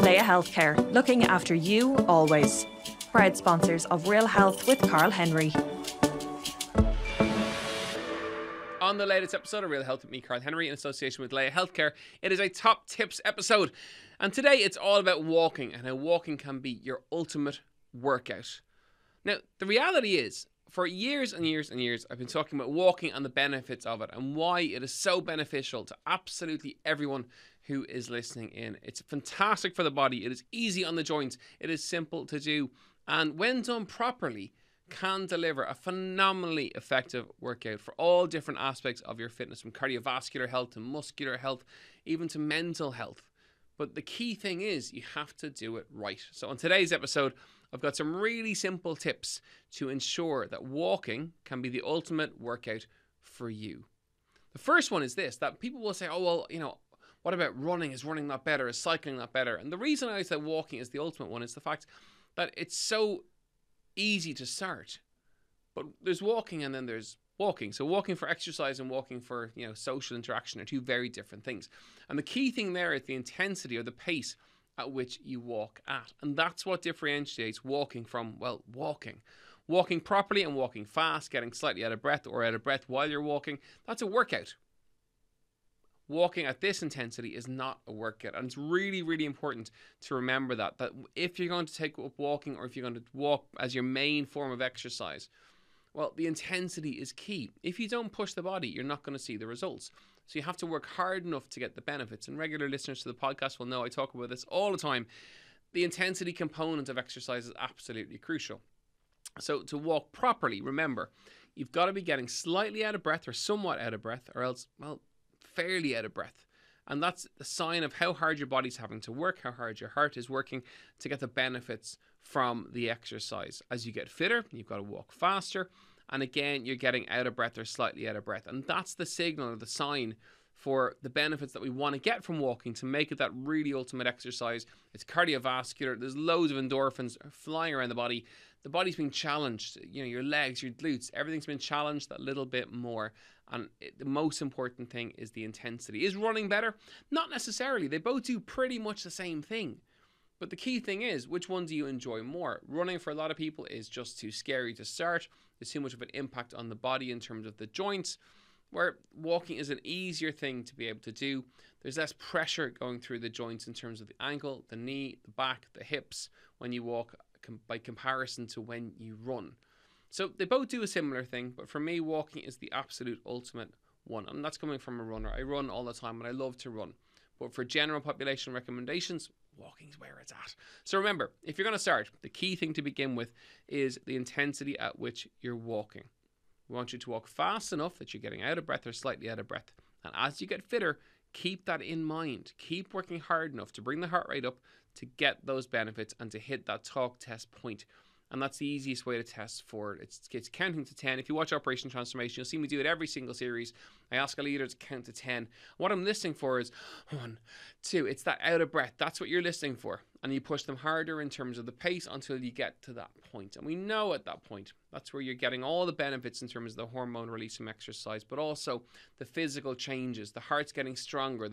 Leia Healthcare, looking after you always. Proud sponsors of Real Health with Karl Henry. On the latest episode of Real Health with me, Karl Henry, in association with Leia Healthcare, it is a top tips episode. And today it's all about walking and how walking can be your ultimate workout. Now, the reality is, for years and years and years, I've been talking about walking and the benefits of it and why it is so beneficial to absolutely everyone who is listening in. It's fantastic for the body. It is easy on the joints. It is simple to do. And when done properly, can deliver a phenomenally effective workout for all different aspects of your fitness, from cardiovascular health to muscular health, even to mental health. But the key thing is you have to do it right. So on today's episode, I've got some really simple tips to ensure that walking can be the ultimate workout for you. The first one is this, that people will say, oh, well, you know, what about running? Is running not better? Is cycling not better? And the reason I say walking is the ultimate one is the fact that it's so easy to start. But there's walking and then there's walking. So walking for exercise and walking for, you know, social interaction are two very different things. And the key thing there is the intensity or the pace at which you walk at. And that's what differentiates walking from, well, walking. Walking properly and walking fast, getting slightly out of breath or out of breath while you're walking, that's a workout. Walking at this intensity is not a workout. And it's really, really important to remember that if you're going to take up walking or if you're going to walk as your main form of exercise, well, the intensity is key. If you don't push the body, you're not going to see the results. So you have to work hard enough to get the benefits. And regular listeners to the podcast will know I talk about this all the time. The intensity component of exercise is absolutely crucial. So to walk properly, remember, you've got to be getting slightly out of breath or somewhat out of breath, or else, well, fairly out of breath. And that's a sign of how hard your body's having to work, how hard your heart is working to get the benefits from the exercise. As you get fitter, you've got to walk faster. And again, you're getting out of breath or slightly out of breath. And that's the signal or the sign for the benefits that we want to get from walking to make it that really ultimate exercise. It's cardiovascular. There's loads of endorphins flying around the body. The body's being challenged. You know, your legs, your glutes, everything's been challenged a little bit more. And the most important thing is the intensity. Is running better? Not necessarily. They both do pretty much the same thing. But the key thing is, which one do you enjoy more? Running for a lot of people is just too scary to start. There's too much of an impact on the body in terms of the joints, where walking is an easier thing to be able to do. There's less pressure going through the joints in terms of the ankle, the knee, the back, the hips when you walk by comparison to when you run. So they both do a similar thing, but for me, walking is the absolute ultimate one. And that's coming from a runner. I run all the time and I love to run. But for general population recommendations, walking's where it's at. So remember, if you're going to start, the key thing to begin with is the intensity at which you're walking. We want you to walk fast enough that you're getting out of breath or slightly out of breath. And as you get fitter, keep that in mind. Keep working hard enough to bring the heart rate up to get those benefits and to hit that talk test point. And that's the easiest way to test for it. It's counting to 10. If you watch Operation Transformation, you'll see me do it every single series. I ask a leader to count to 10. What I'm listening for is 1, 2. It's that out of breath. That's what you're listening for. And you push them harder in terms of the pace until you get to that point. And we know at that point, that's where you're getting all the benefits in terms of the hormone release from exercise, but also the physical changes. The heart's getting stronger.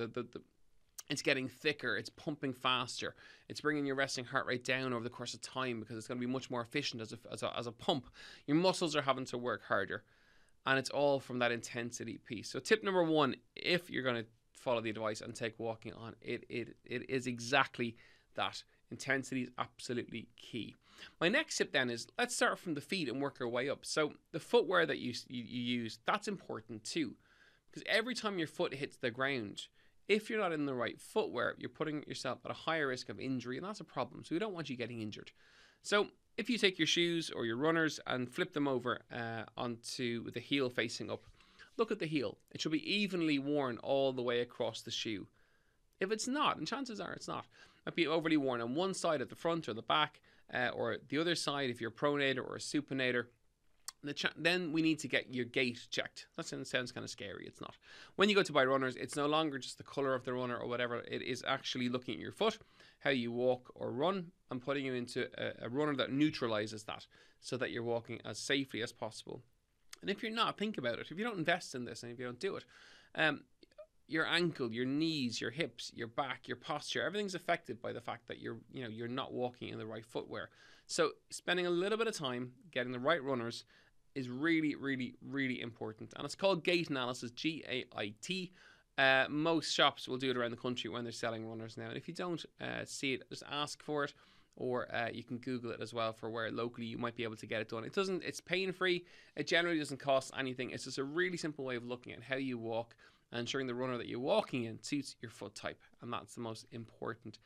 It's getting thicker, it's pumping faster, it's bringing your resting heart rate down over the course of time because it's going to be much more efficient as a pump. Your muscles are having to work harder, and it's all from that intensity piece. So tip number 1, if you're going to follow the advice and take walking on, it is exactly that. Intensity is absolutely key. My next tip then is, let's start from the feet and work our way up. So the footwear that you use, that's important too, because every time your foot hits the ground, if you're not in the right footwear, you're putting yourself at a higher risk of injury, and that's a problem. So we don't want you getting injured. So if you take your shoes or your runners and flip them over onto the heel facing up, look at the heel. It should be evenly worn all the way across the shoe. If it's not, and chances are it's not, it might be overly worn on one side at the front or the back, or the other side if you're a pronator or a supinator. Then we need to get your gait checked. That sounds kind of scary. It's not. When you go to buy runners, it's no longer just the color of the runner or whatever. It is actually looking at your foot, how you walk or run, and putting you into a runner that neutralizes that so that you're walking as safely as possible. And if you're not, think about it. If you don't invest in this and if you don't do it, your ankle, your knees, your hips, your back, your posture, everything's affected by the fact that you're not walking in the right footwear. So spending a little bit of time getting the right runners is really, really, really important. And it's called gait analysis, GAIT. Most shops will do it around the country when they're selling runners now. And if you don't see it, just ask for it, or you can Google it as well for where locally you might be able to get it done. It's pain-free. It generally doesn't cost anything. It's just a really simple way of looking at how you walk and ensuring the runner that you're walking in suits your foot type. And that's the most important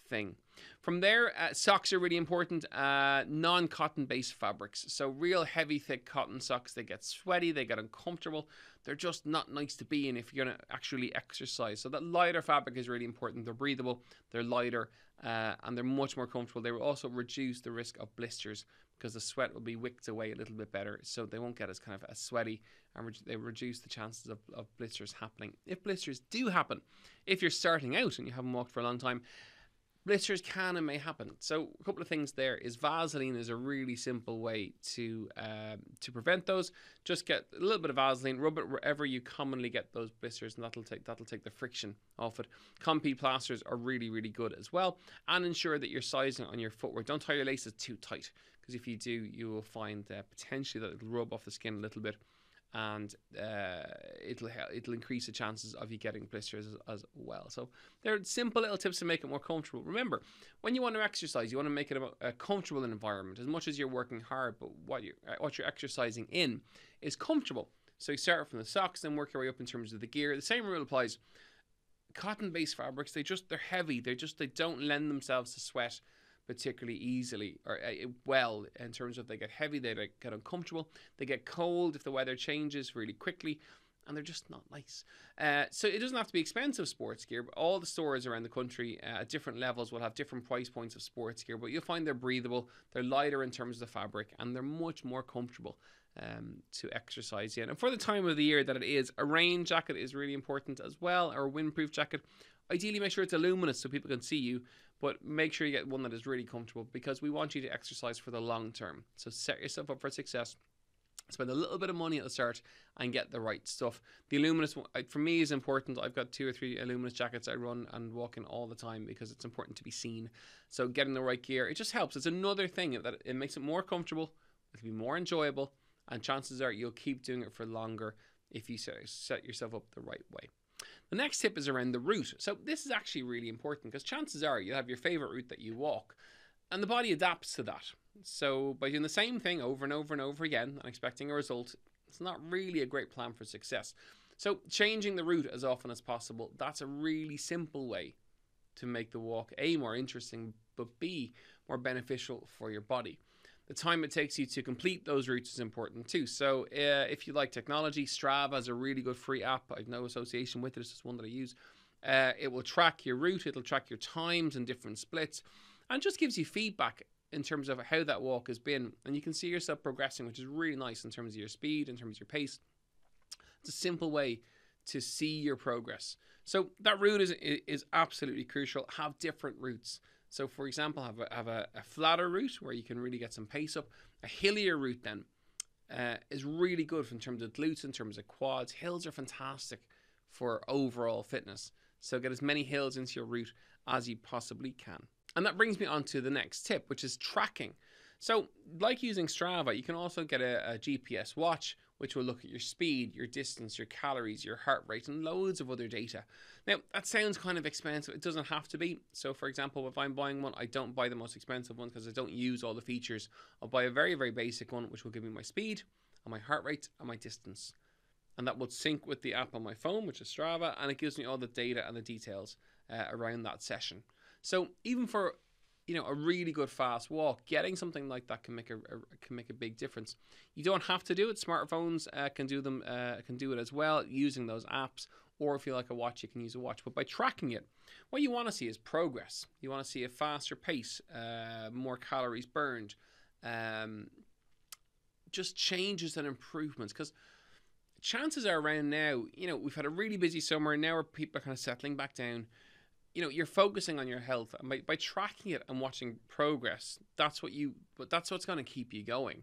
thing. From there, socks are really important. Non-cotton based fabrics. So real heavy, thick cotton socks, they get sweaty, they get uncomfortable. They're just not nice to be in if you're going to actually exercise. So that lighter fabric is really important. They're breathable, they're lighter, and they're much more comfortable. They will also reduce the risk of blisters because the sweat will be wicked away a little bit better, so they won't get as kind of as sweaty, and they reduce the chances of blisters happening. If blisters do happen, if you're starting out and you haven't walked for a long time, blisters can and may happen. So a couple of things there is Vaseline is a really simple way to prevent those. Just get a little bit of Vaseline, rub it wherever you commonly get those blisters, and that'll take the friction off it. Compeed plasters are really, really good as well. And ensure that you're sizing on your footwear. Don't tie your laces too tight, because if you do, you will find potentially that it'll rub off the skin a little bit, and it'll increase the chances of you getting blisters as well. So they're simple little tips to make it more comfortable. Remember, when you want to exercise, you want to make it a comfortable environment as much as you're working hard, but what you're exercising in is comfortable. So you start from the socks, then work your way up in terms of the gear. The same rule applies. Cotton-based fabrics, they're heavy. They don't lend themselves to sweat particularly easily or well, in terms of they get heavy, they get uncomfortable, they get cold if the weather changes really quickly, and they're just not nice. So it doesn't have to be expensive sports gear, but all the stores around the country at different levels will have different price points of sports gear, but you'll find they're breathable, they're lighter in terms of the fabric, and they're much more comfortable to exercise in. And for the time of the year that it is, a rain jacket is really important as well, or a windproof jacket. Ideally, make sure it's luminous so people can see you, but make sure you get one that is really comfortable, because we want you to exercise for the long term. So set yourself up for success. Spend a little bit of money at the start and get the right stuff. The luminous one, for me, is important. I've got 2 or 3 luminous jackets I run and walk in all the time because it's important to be seen. So getting the right gear, it just helps. It's another thing that it makes it more comfortable, it'll be more enjoyable, and chances are you'll keep doing it for longer if you set yourself up the right way. The next tip is around the route. So this is actually really important, because chances are you'll have your favorite route that you walk, and the body adapts to that. So by doing the same thing over and over and over again and expecting a result, it's not really a great plan for success. So changing the route as often as possible, that's a really simple way to make the walk A, more interesting, but B, more beneficial for your body. The time it takes you to complete those routes is important too. So if you like technology, Strava is a really good free app. I've no association with it, it's just one that I use. It will track your route, it'll track your times and different splits, and just gives you feedback in terms of how that walk has been. And you can see yourself progressing, which is really nice in terms of your speed, in terms of your pace. It's a simple way to see your progress. So that route is absolutely crucial. Have different routes. So for example, have a flatter route where you can really get some pace up. A hillier route then is really good in terms of glutes, in terms of quads. Hills are fantastic for overall fitness. So get as many hills into your route as you possibly can. And that brings me on to the next tip, which is tracking. So like using Strava, you can also get a GPS watch, which will look at your speed, your distance, your calories, your heart rate, and loads of other data. Now, that sounds kind of expensive. It doesn't have to be. So for example, if I'm buying one, I don't buy the most expensive one because I don't use all the features. I'll buy a very, very basic one, which will give me my speed and my heart rate and my distance. And that will sync with the app on my phone, which is Strava, and it gives me all the data and the details around that session. So even for a really good fast walk, getting something like that can make a big difference. You don't have to do it. Smartphones can do it as well using those apps. Or if you like a watch, you can use a watch. But by tracking it, what you want to see is progress. You want to see a faster pace, more calories burned, just changes and improvements. Because chances are around now, we've had a really busy summer, and now people are kind of settling back down. You're focusing on your health, and by tracking it and watching progress, that's what's going to keep you going.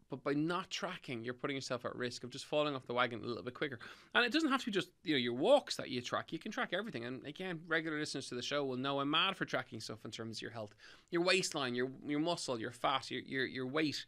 But by not tracking, you're putting yourself at risk of just falling off the wagon a little bit quicker. And it doesn't have to be just, your walks that you track. You can track everything. And again, regular listeners to the show will know I'm mad for tracking stuff in terms of your health. Your waistline, your muscle, your fat, your weight,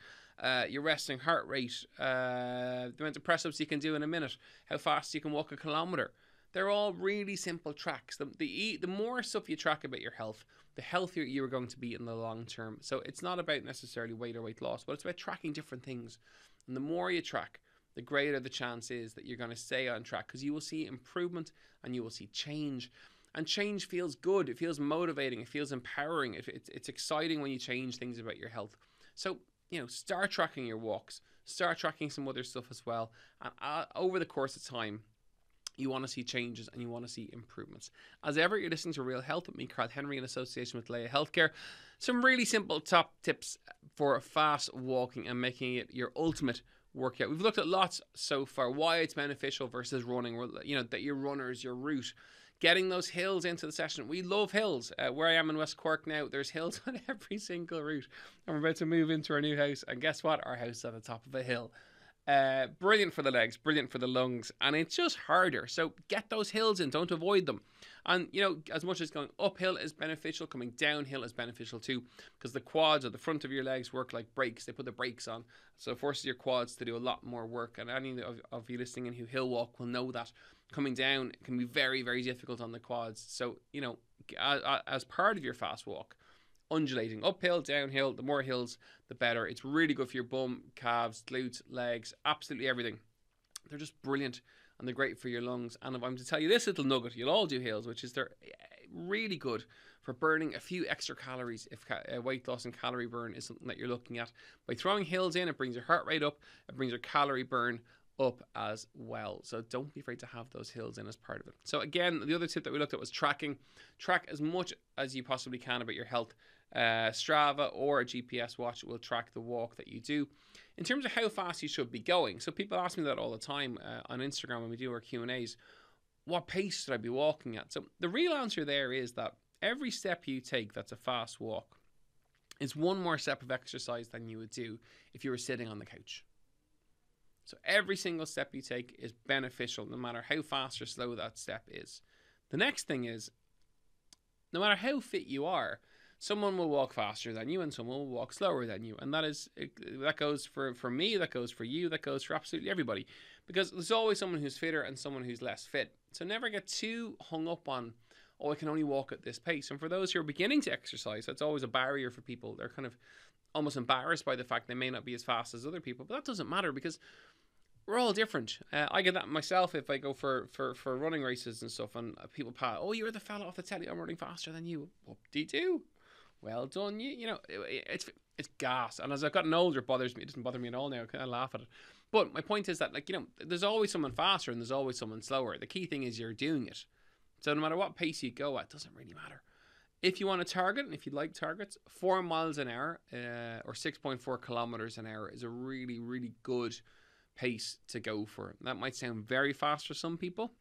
your resting heart rate, the amount of press-ups you can do in a minute, how fast you can walk a kilometre. They're all really simple tracks. The more stuff you track about your health, the healthier you are going to be in the long term. So it's not about necessarily weight or weight loss, but it's about tracking different things. And the more you track, the greater the chance is that you're going to stay on track, because you will see improvement and you will see change. And change feels good. It feels motivating. It feels empowering. It's exciting when you change things about your health. So, start tracking your walks. Start tracking some other stuff as well. And over the course of time, you want to see changes and you want to see improvements. As ever, you're listening to Real Health with me, Karl Henry, in association with Leia Healthcare. Some really simple top tips for fast walking and making it your ultimate workout. We've looked at lots so far, why it's beneficial versus running, that your runners, your route, getting those hills into the session. We love hills. Where I am in West Cork now, there's hills on every single route. And we're about to move into our new house. And guess what? Our house is at the top of a hill. Brilliant for the legs, brilliant for the lungs, and it's just harder. So get those hills in, don't avoid them. And as much as going uphill is beneficial, coming downhill is beneficial too, because the quads at the front of your legs work like brakes. They put the brakes on, so it forces your quads to do a lot more work. And any of you listening in who hill walk will know that coming down can be very, very difficult on the quads. So as part of your fast walk, undulating uphill, downhill, the more hills, the better. It's really good for your bum, calves, glutes, legs, absolutely everything. They're just brilliant, and they're great for your lungs. And if I'm to tell you this little nugget, you'll all do hills, which is they're really good for burning a few extra calories if weight loss and calorie burn is something that you're looking at. By throwing hills in, it brings your heart rate up, it brings your calorie burn up as well. So don't be afraid to have those hills in as part of it. So again, the other tip that we looked at was tracking. Track as much as you possibly can about your health. Strava or a GPS watch will track the walk that you do in terms of how fast you should be going. So people ask me that all the time on Instagram when we do our Q&As. What pace should I be walking at? So the real answer there is that every step you take that's a fast walk is one more step of exercise than you would do if you were sitting on the couch. So every single step you take is beneficial, no matter how fast or slow that step is. The next thing is, no matter how fit you are, someone will walk faster than you and someone will walk slower than you. And that goes for me, that goes for you, that goes for absolutely everybody. Because there's always someone who's fitter and someone who's less fit. So never get too hung up on, I can only walk at this pace. And for those who are beginning to exercise, that's always a barrier for people. They're kind of almost embarrassed by the fact they may not be as fast as other people. But that doesn't matter, because we're all different. I get that myself if I go for running races and stuff, and people pass, you're the fella off the telly, I'm running faster than you. Whoop-dee-doo. Well done. It's gas. And as I've gotten older, it doesn't bother me at all now. I kind of laugh at it. But my point is that, there's always someone faster and there's always someone slower. The key thing is you're doing it. So no matter what pace you go at, it doesn't really matter. If you want to target, and if you like targets, 4 miles an hour or 6.4 kilometers an hour is a really, really good pace to go for. That might sound very fast for some people.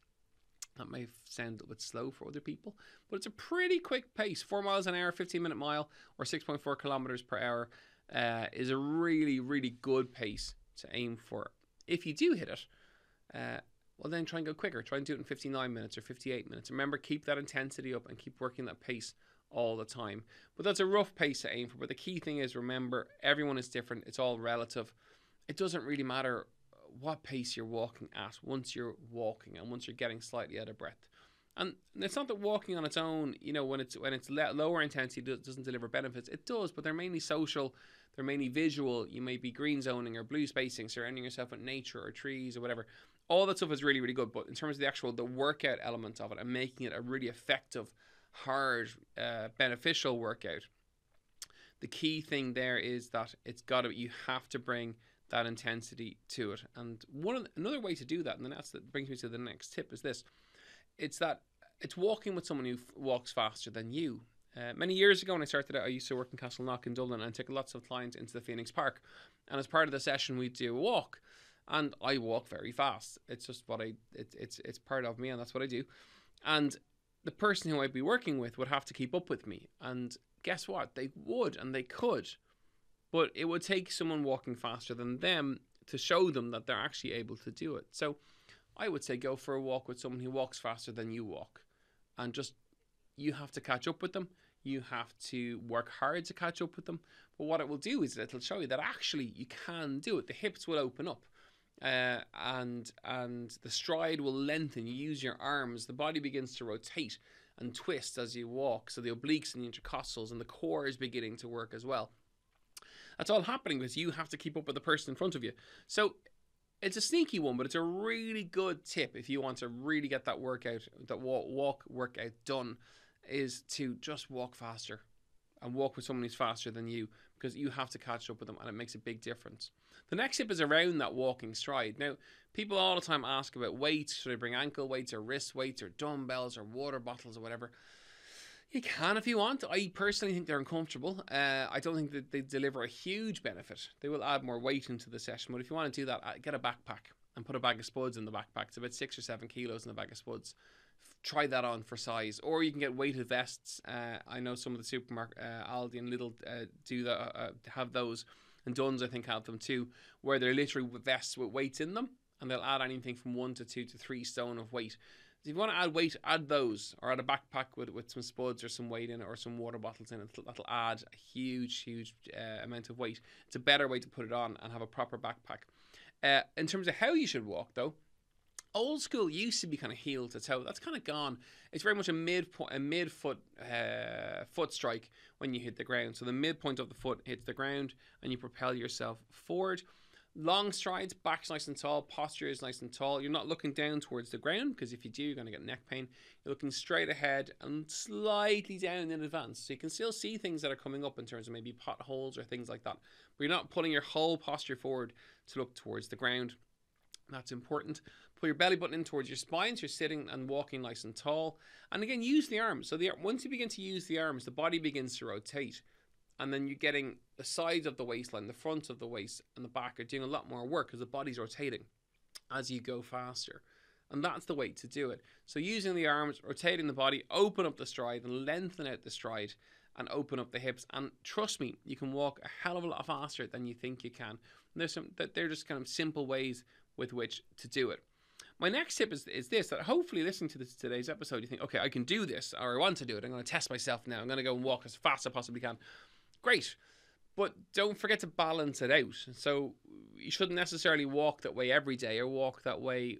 That may sound a bit slow for other people, but it's a pretty quick pace. 4 miles an hour, 15-minute mile, or 6.4 kilometers per hour is a really, really good pace to aim for. If you do hit it, well, then try and go quicker. Try and do it in 59 minutes or 58 minutes. Remember, keep that intensity up and keep working that pace all the time. But that's a rough pace to aim for. But the key thing is, remember, everyone is different. It's all relative. It doesn't really matter what pace you're walking at once you're walking and once you're getting slightly out of breath. And it's not that walking on its own, when it's lower intensity doesn't deliver benefits. It does, but they're mainly social, they're mainly visual. You may be green zoning or blue spacing, surrounding yourself with nature or trees or whatever. All that stuff is really, really good. But in terms of the workout element of it and making it a really effective, hard, beneficial workout, the key thing there is that you have to bring that intensity to it. And another way to do that, and then that brings me to the next tip, is this. It's walking with someone who walks faster than you. Many years ago when I started out, I used to work in Castleknock in Dublin and take lots of clients into the Phoenix Park. And as part of the session, we'd do a walk. And I walk very fast. It's just it's part of me, and that's what I do. And the person who I'd be working with would have to keep up with me. And guess what? They would, and they could. but it would take someone walking faster than them to show them that they're actually able to do it. So I would say go for a walk with someone who walks faster than you walk, and just, you have to catch up with them. You have to work hard to catch up with them. But what it will do is it'll show you that actually you can do it. The hips will open up, and the stride will lengthen. You use your arms. The body begins to rotate and twist as you walk. So the obliques and the intercostals and the core is beginning to work as well. That's all happening because you have to keep up with the person in front of you. So it's a sneaky one, but it's a really good tip if you want to really get that workout, that walk workout done, is to just walk faster and walk with someone who's faster than you, because you have to catch up with them, and it makes a big difference. The next tip is around that walking stride. Now, people all the time ask about weights. Should I bring ankle weights or wrist weights or dumbbells or water bottles or whatever? You can if you want. I personally think they're uncomfortable. I don't think that they deliver a huge benefit. They will add more weight into the session, but if you want to do that, get a backpack and put a bag of spuds in the backpack. It's about 6 or 7 kilos in a bag of spuds. Try that on for size. Or you can get weighted vests. I know some of the supermarket, Aldi and Lidl do that, have those, and Dunn's I think have them too, where they're literally vests with weights in them, and they'll add anything from 1 to 2 to 3 stone of weight. So if you want to add weight, add those, or add a backpack with some spuds or some weight in it, or some water bottles in it. That'll add a huge amount of weight. It's a better way to put it on and have a proper backpack. In terms of how you should walk though, old school used to be kind of heel to toe. That's kind of gone. It's very much a mid-foot foot strike when you hit the ground. So the midpoint of the foot hits the ground and you propel yourself forward. Long strides, back's nice and tall, posture is nice and tall. You're not looking down towards the ground, because if you do, you're going to get neck pain. You're looking straight ahead and slightly down in advance. So you can still see things that are coming up in terms of maybe potholes or things like that. But you're not putting your whole posture forward to look towards the ground. That's important. Pull your belly button in towards your spine, so you're sitting and walking nice and tall. And again, use the arms. So once you begin to use the arms, the body begins to rotate. And then you're getting the sides of the waistline, the front of the waist and the back are doing a lot more work because the body's rotating as you go faster. And that's the way to do it. So using the arms, rotating the body, open up the stride and lengthen out the stride and open up the hips. And trust me, you can walk a hell of a lot faster than you think you can. And they're just kind of simple ways with which to do it. My next tip is this, that hopefully listening to today's episode, you think, okay, I can do this, or I want to do it. I'm going to test myself now. I'm going to go and walk as fast as I possibly can. Great. But don't forget to balance it out. So you shouldn't necessarily walk that way every day or walk that way,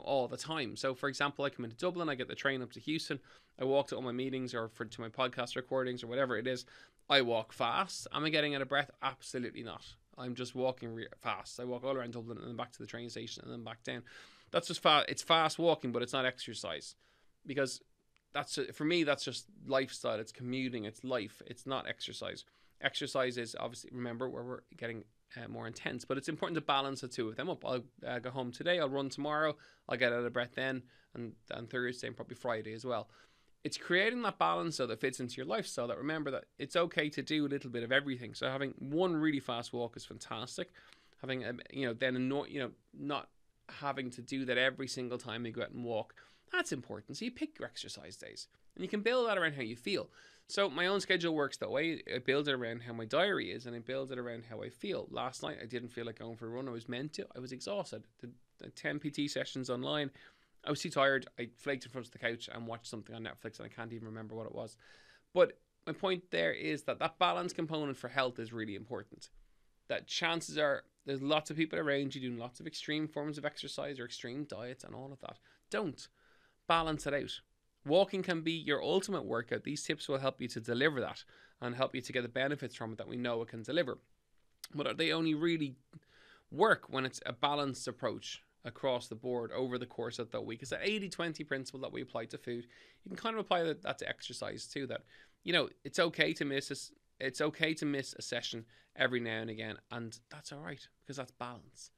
all the time. So for example, I come into Dublin, I get the train up to Houston, I walk to all my meetings or to my podcast recordings or whatever it is. I walk fast. Am I getting out of breath? Absolutely not. I'm just walking fast. I walk all around Dublin and then back to the train station and then back down. That's just fast. It's fast walking, but it's not exercise, because for me, that's just lifestyle. It's commuting. It's life. It's not exercise. Exercise is obviously, remember, where we're getting more intense, but it's important to balance the two of them up. I'll go home today. I'll run tomorrow. I'll get out of breath then, and Thursday and probably Friday as well. It's creating that balance so that fits into your lifestyle, that remember that it's okay to do a little bit of everything. So having one really fast walk is fantastic. Having not having to do that every single time you go out and walk, that's important. So you pick your exercise days and you can build that around how you feel. So my own schedule works that way. I build it around how my diary is, and I build it around how I feel. Last night I didn't feel like going for a run. I was meant to. I was exhausted. The 10 PT sessions online, I was too tired. I flaked in front of the couch and watched something on Netflix, and I can't even remember what it was. But my point there is that balance component for health is really important. That chances are there's lots of people around you doing lots of extreme forms of exercise or extreme diets and all of that. Don't. Balance it out. Walking can be your ultimate workout. These tips will help you to deliver that and help you to get the benefits from it that we know it can deliver. But they only really work when it's a balanced approach across the board over the course of the week. It's an 80-20 principle that we apply to food. You can kind of apply that to exercise too, that, it's okay to miss a session every now and again, and that's all right, because that's balance.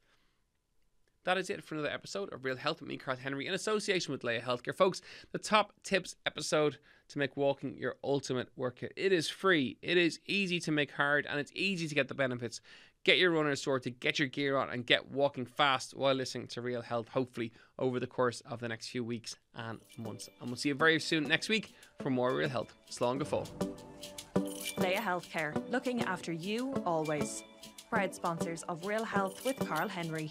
That is it for another episode of Real Health with me, Karl Henry, in association with Leia Healthcare. Folks, the top tips episode to make walking your ultimate workout. It is free, it is easy to make hard, and it's easy to get the benefits. Get your runners sorted, get your gear on, and get walking fast while listening to Real Health, hopefully over the course of the next few weeks and months. And we'll see you very soon next week for more Real Health. Slán go fóill. Leia Healthcare, looking after you always. Proud sponsors of Real Health with Karl Henry.